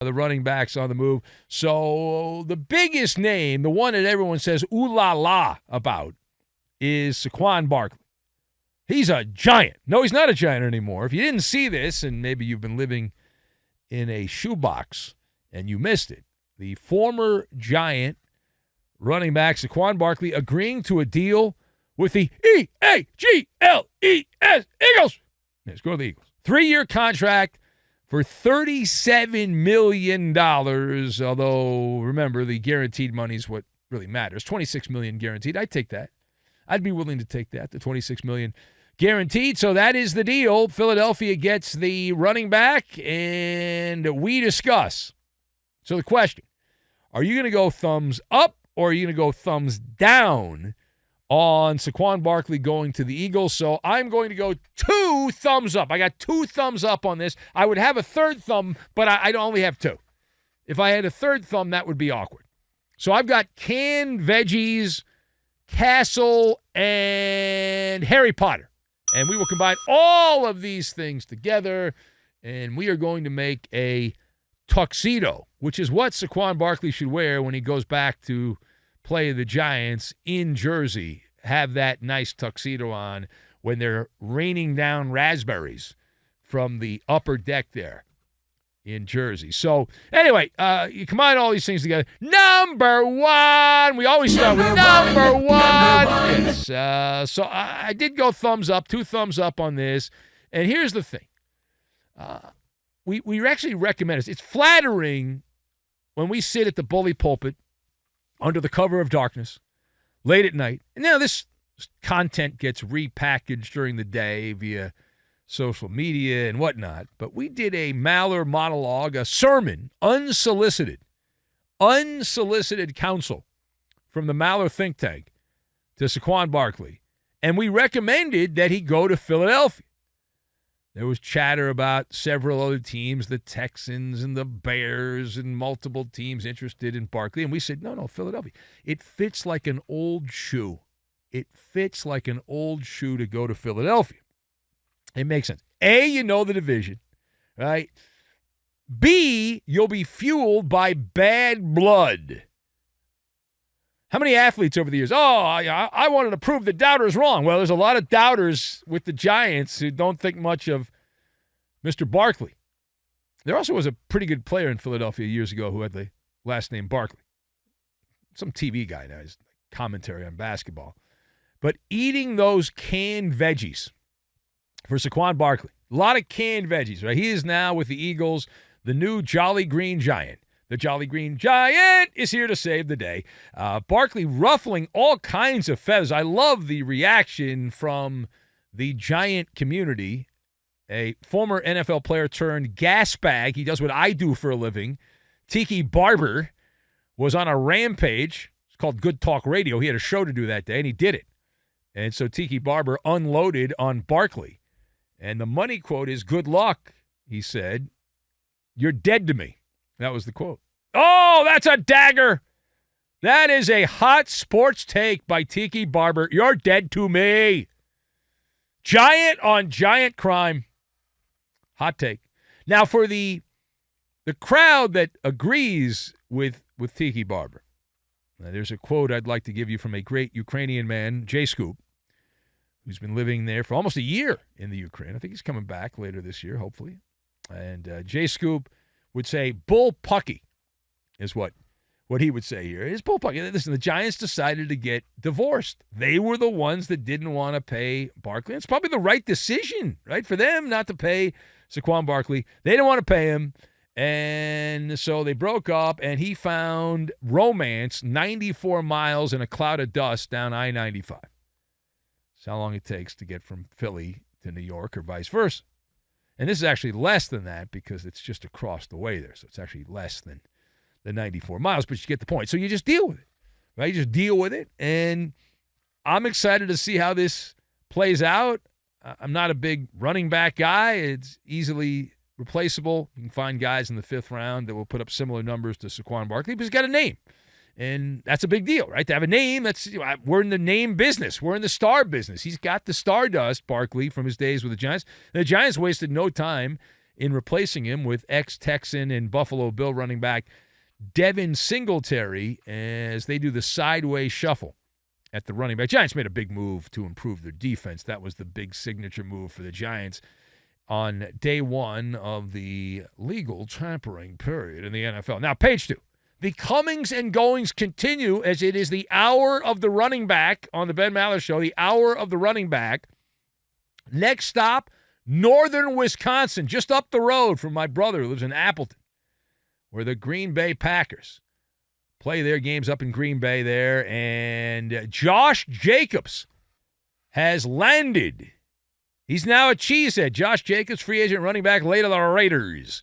the running backs on the move. So the biggest name, the one that everyone says ooh la la about, is Saquon Barkley. He's a giant. No, he's not a giant anymore. If you didn't see this, and maybe you've been living in a shoebox and you missed it, the former Giant running back Saquon Barkley agreeing to a deal with the E-A-G-L-E-S Eagles. Let's go to the Eagles. 3-year contract for $37 million, although, remember, the guaranteed money is what really matters. $26 million guaranteed. I'd take that. I'd be willing to take that, the $26 million guaranteed. So that is the deal. Philadelphia gets the running back, and we discuss. So the question, are you going to go thumbs up or are you going to go thumbs down on Saquon Barkley going to the Eagles? So I'm going to go 2 thumbs up. I got 2 thumbs up on this. I would have a third thumb, but I'd only have 2. If I had a third thumb, that would be awkward. So I've got canned veggies, Castle, and Harry Potter. And we will combine all of these things together, and we are going to make a tuxedo, which is what Saquon Barkley should wear when he goes back to play the Giants in Jersey. Have that nice tuxedo on when they're raining down raspberries from the upper deck there in Jersey. So, anyway, you combine all these things together. Number 1. We always start with number 1. Yes. So I did go thumbs up, 2 thumbs up on this. And here's the thing. We actually recommend it. It's flattering when we sit at the bully pulpit under the cover of darkness late at night. And now this content gets repackaged during the day via social media and whatnot. But we did a Maller monologue, a sermon, unsolicited counsel from the Maller think tank to Saquon Barkley. And we recommended that he go to Philadelphia. There was chatter about several other teams, the Texans and the Bears and multiple teams interested in Barkley. And we said, no, Philadelphia. It fits like an old shoe. It fits like an old shoe to go to Philadelphia. It makes sense. A, you know the division, right? B, you'll be fueled by bad blood. How many athletes over the years? I wanted to prove the doubters wrong. Well, there's a lot of doubters with the Giants who don't think much of Mr. Barkley. There also was a pretty good player in Philadelphia years ago who had the last name Barkley. Some TV guy now. He's commentary on basketball. But eating those canned veggies for Saquon Barkley. A lot of canned veggies, right? He is now with the Eagles, the new Jolly Green Giant. The Jolly Green Giant is here to save the day. Barkley ruffling all kinds of feathers. I love the reaction from the Giant community. A former NFL player turned gas bag. He does what I do for a living. Tiki Barber was on a rampage. It's called Good Talk Radio. He had a show to do that day, and he did it. And so Tiki Barber unloaded on Barkley. And the money quote is, "Good luck," he said. "You're dead to me." That was the quote. Oh, that's a dagger. That is a hot sports take by Tiki Barber. You're dead to me. Giant on giant crime. Hot take. Now, for the crowd that agrees with Tiki Barber, there's a quote I'd like to give you from a great Ukrainian man, Jay Scoop, who's been living there for almost a year in the Ukraine. I think he's coming back later this year, hopefully. And Jay Scoop would say, bull pucky is what he would say here. It's bull pucky. Listen, the Giants decided to get divorced. They were the ones that didn't want to pay Barkley. It's probably the right decision, right, for them not to pay Saquon Barkley. They didn't want to pay him, and so they broke up, and he found romance 94 miles in a cloud of dust down I-95. That's how long it takes to get from Philly to New York or vice versa. And this is actually less than that because it's just across the way there. So it's actually less than the 94 miles, but you get the point. So you just deal with it, right? You just deal with it. And I'm excited to see how this plays out. I'm not a big running back guy. It's easily replaceable. You can find guys in the 5th round that will put up similar numbers to Saquon Barkley, but he's got a name. And that's a big deal, right? To have a name, we're in the name business. We're in the star business. He's got the stardust, Barkley, from his days with the Giants. And the Giants wasted no time in replacing him with ex-Texan and Buffalo Bill running back Devin Singletary as they do the sideways shuffle at the running back. Giants made a big move to improve their defense. That was the big signature move for the Giants on day one of the legal tampering period in the NFL. Now, page 2. The comings and goings continue as it is the hour of the running back on the Ben Maller Show, the hour of the running back. Next stop, northern Wisconsin, just up the road from my brother who lives in Appleton, where the Green Bay Packers play their games up in Green Bay there. And Josh Jacobs has landed. He's now a cheesehead. Josh Jacobs, free agent running back, later the Raiders.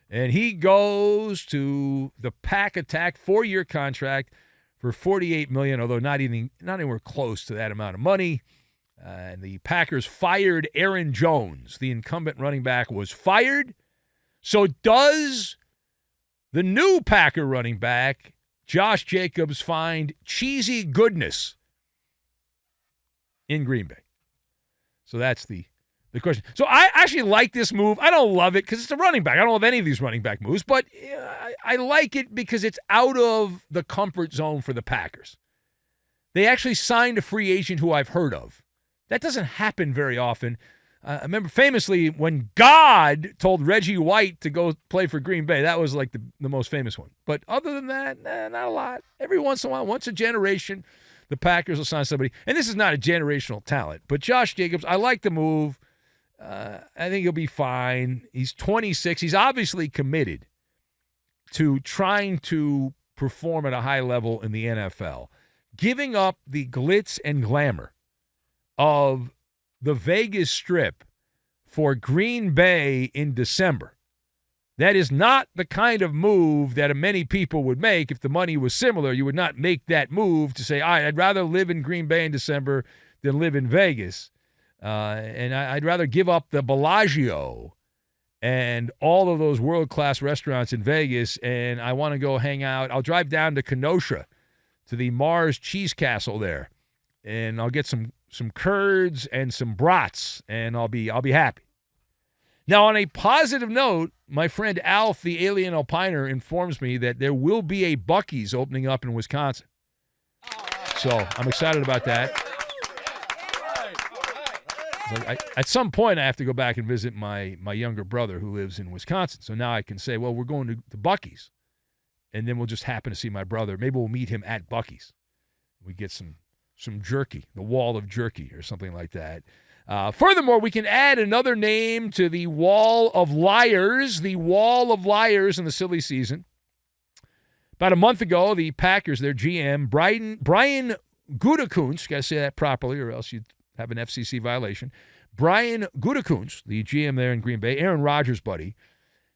And he goes to the Pack Attack, 4-year contract for $48 million, although not anywhere close to that amount of money. And the Packers fired Aaron Jones. The incumbent running back was fired. So does the new Packer running back, Josh Jacobs, find cheesy goodness in Green Bay? So that's the question. So I actually like this move. I don't love it because it's a running back. I don't love any of these running back moves, but I like it because it's out of the comfort zone for the Packers. They actually signed a free agent who I've heard of. That doesn't happen very often. I remember famously when God told Reggie White to go play for Green Bay. That was like the most famous one. But other than that, not a lot. Every once in a while, once a generation, the Packers will sign somebody. And this is not a generational talent. But Josh Jacobs, I like the move. I think he'll be fine. He's 26. He's obviously committed to trying to perform at a high level in the NFL. Giving up the glitz and glamour of the Vegas Strip for Green Bay in December. That is not the kind of move that many people would make. If the money was similar, you would not make that move to say, I'd rather live in Green Bay in December than live in Vegas. And I'd rather give up the Bellagio and all of those world-class restaurants in Vegas, and I want to go hang out. I'll drive down to Kenosha to the Mars Cheese Castle there, and I'll get some curds and some brats, and I'll be happy. Now, on a positive note, my friend Alf, the alien opiner, informs me that there will be a Buc-ee's opening up in Wisconsin. So I'm excited about that. At some point, I have to go back and visit my younger brother who lives in Wisconsin. So now I can say, well, we're going to Buc-ee's, and then we'll just happen to see my brother. Maybe we'll meet him at Buc-ee's. We get some jerky, the wall of jerky or something like that. Furthermore, we can add another name to the wall of liars, in the silly season. About a month ago, the Packers, their GM, Brian Gutekunst, got to say that properly or else you'd have an FCC violation. Brian Gutekunst, the GM there in Green Bay, Aaron Rodgers' buddy,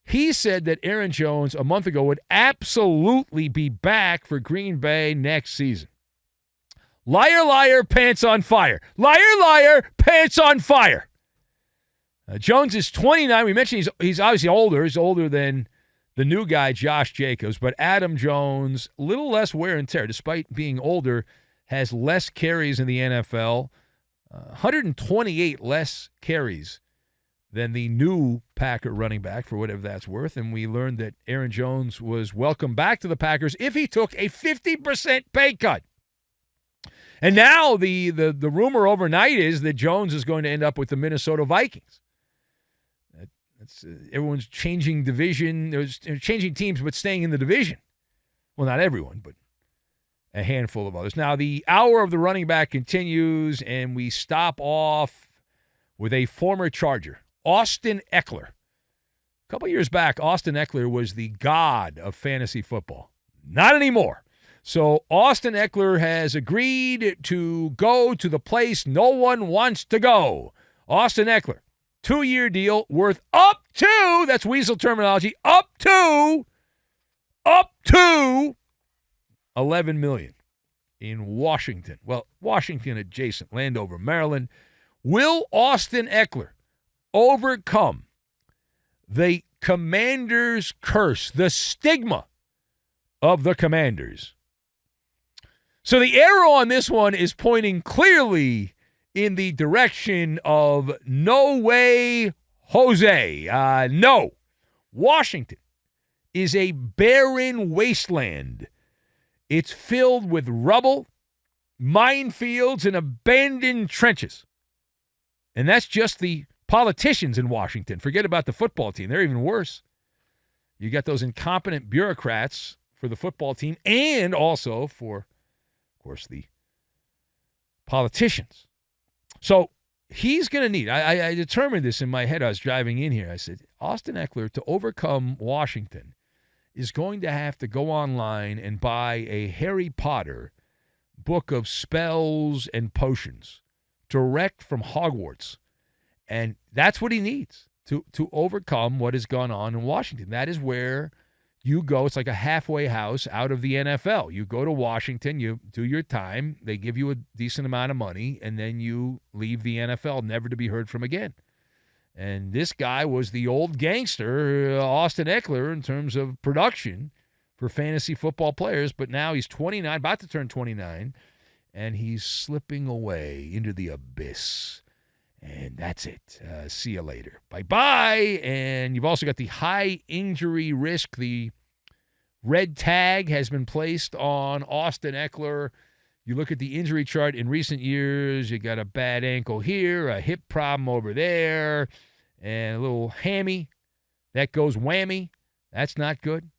he said that Aaron Jones a month ago would absolutely be back for Green Bay next season. Liar, liar, pants on fire. Liar, liar, pants on fire. Jones is 29. We mentioned he's obviously older. He's older than the new guy, Josh Jacobs. But Adam Jones, a little less wear and tear, despite being older, has less carries in the NFL. 128 less carries than the new Packer running back, for whatever that's worth. And we learned that Aaron Jones was welcome back to the Packers if he took a 50% pay cut. And now the rumor overnight is that Jones is going to end up with the Minnesota Vikings. Everyone's changing division. They're changing teams, but staying in the division. Well, not everyone, but a handful of others. Now, the hour of the running back continues, and we stop off with a former Charger, Austin Ekler. A couple years back, Austin Ekler was the god of fantasy football. Not anymore. So Austin Ekler has agreed to go to the place no one wants to go. Austin Ekler, 2-year deal worth up to, that's Weasel terminology, up to $11 million in Washington. Well, Washington adjacent, Landover, Maryland. Will Austin Ekler overcome the Commanders' curse, the stigma of the Commanders? So the arrow on this one is pointing clearly in the direction of no way, Jose, no. Washington is a barren wasteland. It's filled with rubble, minefields, and abandoned trenches. And that's just the politicians in Washington. Forget about the football team. They're even worse. You got those incompetent bureaucrats for the football team and also for, of course, the politicians. So he's going to need, I determined this in my head. I was driving in here. I said, Austin Ekler, to overcome Washington, is going to have to go online and buy a Harry Potter book of spells and potions direct from Hogwarts. And that's what he needs to overcome what has gone on in Washington. That is where you go. It's like a halfway house out of the NFL. You go to Washington, you do your time, they give you a decent amount of money, and then you leave the NFL, never to be heard from again. And this guy was the old gangster, Austin Ekler, in terms of production for fantasy football players, but now he's 29, about to turn 29, and he's slipping away into the abyss. And that's it. See you later. Bye-bye. And you've also got the high injury risk. The red tag has been placed on Austin Ekler. You look at the injury chart in recent years, you got a bad ankle here, a hip problem over there, and a little hammy. That goes whammy. That's not good,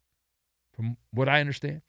from what I understand.